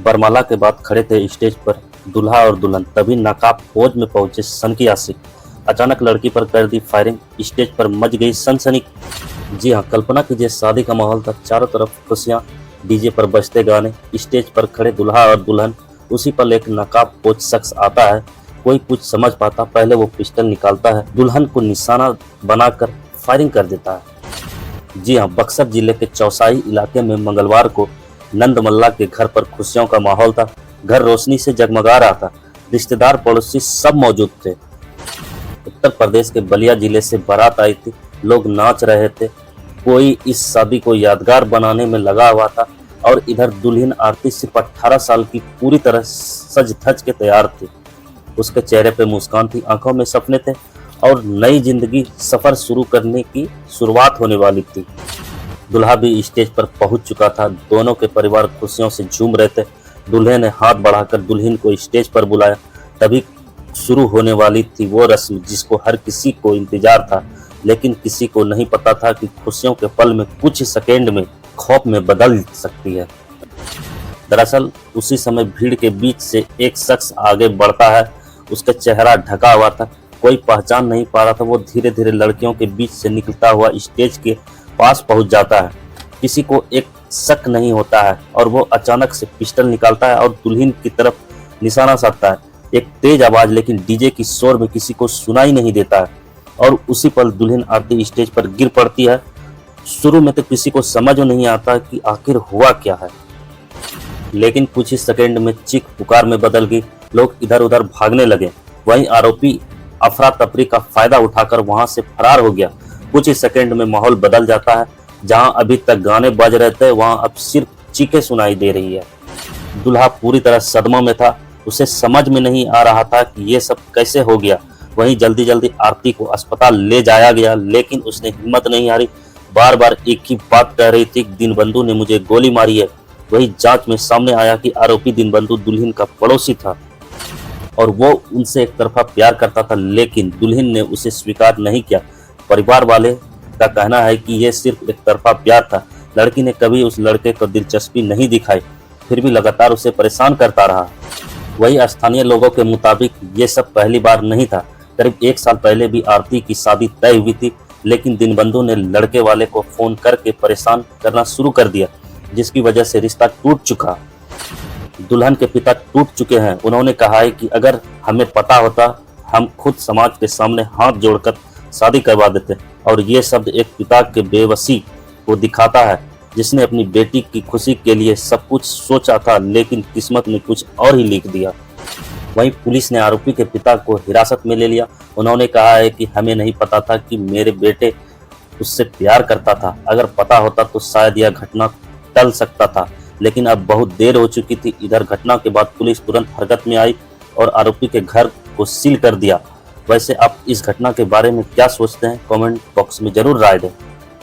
बरमाला के बाद खड़े थे स्टेज पर दूल्हा और दुल्हन, तभी नकाब पोज में पहुंचे सनकी आशिक। अचानक लड़की पर कर दी फायरिंग, स्टेज पर मच गई सनसनी। जी हाँ, कल्पना कीजिए, शादी का माहौल था, चारों तरफ खुशियां, डीजे पर बजते गाने, स्टेज पर खड़े दूल्हा और दुल्हन। उसी पल एक नकाब पोज शख्स आता है। कोई कुछ समझ पाता, पहले वो पिस्टल निकालता है, दुल्हन को निशाना बनाकर फायरिंग कर देता है। जी हाँ, बक्सर जिले के चौसाई इलाके में मंगलवार को नंदमल्ला के घर पर खुशियों का माहौल था। घर रोशनी से जगमगा रहा था, रिश्तेदार पड़ोसी सब मौजूद थे। उत्तर प्रदेश के बलिया जिले से बारात आई थी, लोग नाच रहे थे, कोई इस शादी को यादगार बनाने में लगा हुआ था। और इधर दुल्हन आरती सिर्फ 18 साल की पूरी तरह सज धज के तैयार थी। उसके चेहरे पे मुस्कान थी, आंखों में सपने थे और नई जिंदगी सफर शुरू करने की शुरुआत होने वाली थी। दुल्हा भी स्टेज पर पहुंच चुका था, दोनों के परिवार खुशियों से झूम रहे थे। दूल्हे ने हाथ बढ़ाकर दुल्हन को स्टेज पर बुलाया। तभी शुरू होने वाली थी वो रस्म जिसको हर किसी को इंतजार था, लेकिन किसी को नहीं पता था कि खुशियों के पल में कुछ सेकेंड में खौफ में बदल सकती है। दरअसल उसी समय भीड़ के बीच से एक शख्स आगे बढ़ता है। उसका चेहरा ढका हुआ था, कोई पहचान नहीं पा रहा था। वो धीरे धीरे लड़कियों के बीच से निकलता हुआ स्टेज के पास पहुंच जाता है। किसी को एक शक नहीं होता है और वो अचानक से पिस्टल निकालता है और दुल्हन की तरफ निशाना साधता है। एक तेज आवाज लेकिन डीजे की शोर में किसी को सुनाई नहीं देता है और उसी पल दुल्हन आरती स्टेज पर गिर पड़ती है। शुरू में तो किसी को समझ नहीं आता कि आखिर हुआ क्या है, लेकिन कुछ ही सेकंड में चीख पुकार में बदल गई। लोग इधर उधर भागने लगे। वहीं आरोपी अफरा तफरी का फायदा उठाकर वहां से फरार हो गया। कुछ ही सेकंड में माहौल बदल जाता है। जहां अभी तक गाने बज रहे थे वहां अब सिर्फ चीखें सुनाई दे रही है। दूल्हा पूरी तरह सदमा में था, उसे समझ में नहीं आ रहा था कि ये सब कैसे हो गया। वहीं जल्दी जल्दी आरती को अस्पताल ले जाया गया, लेकिन उसने हिम्मत नहीं हारी। बार बार एक ही बात कह रही थी, दीनबंधु ने मुझे गोली मारी है। वही जांच में सामने आया कि आरोपी दीनबंधु दुल्हन का पड़ोसी था और वो उनसे एक तरफा प्यार करता था, लेकिन दुल्हन ने उसे स्वीकार नहीं किया। परिवार वाले का कहना है कि यह सिर्फ एक तरफा प्यार था। लड़की ने कभी उस लड़के को दिलचस्पी नहीं दिखाई, फिर भी लगातार उसे परेशान करता रहा। वही स्थानीय लोगों के मुताबिक ये सब पहली बार नहीं था। करीब 1 साल पहले भी आरती की शादी तय हुई थी, लेकिन दीनबंधु ने लड़के वाले को फोन करके परेशान करना शुरू कर दिया, जिसकी वजह से रिश्ता टूट चुका। दुल्हन के पिता टूट चुके हैं। उन्होंने कहा है कि अगर हमें पता होता, हम खुद समाज के सामने हाथ जोड़कर शादी करवा देते। और ये शब्द एक पिता के बेबसी को दिखाता है, जिसने अपनी बेटी की खुशी के लिए सब कुछ सोचा था, लेकिन किस्मत ने कुछ और ही लिख दिया। वहीं पुलिस ने आरोपी के पिता को हिरासत में ले लिया। उन्होंने कहा है कि हमें नहीं पता था कि मेरे बेटे उससे प्यार करता था। अगर पता होता तो शायद यह घटना टल सकता था, लेकिन अब बहुत देर हो चुकी थी। इधर घटना के बाद पुलिस तुरंत हरकत में आई और आरोपी के घर को सील कर दिया। वैसे आप इस घटना के बारे में क्या सोचते हैं? कमेंट बॉक्स में जरूर राय दें।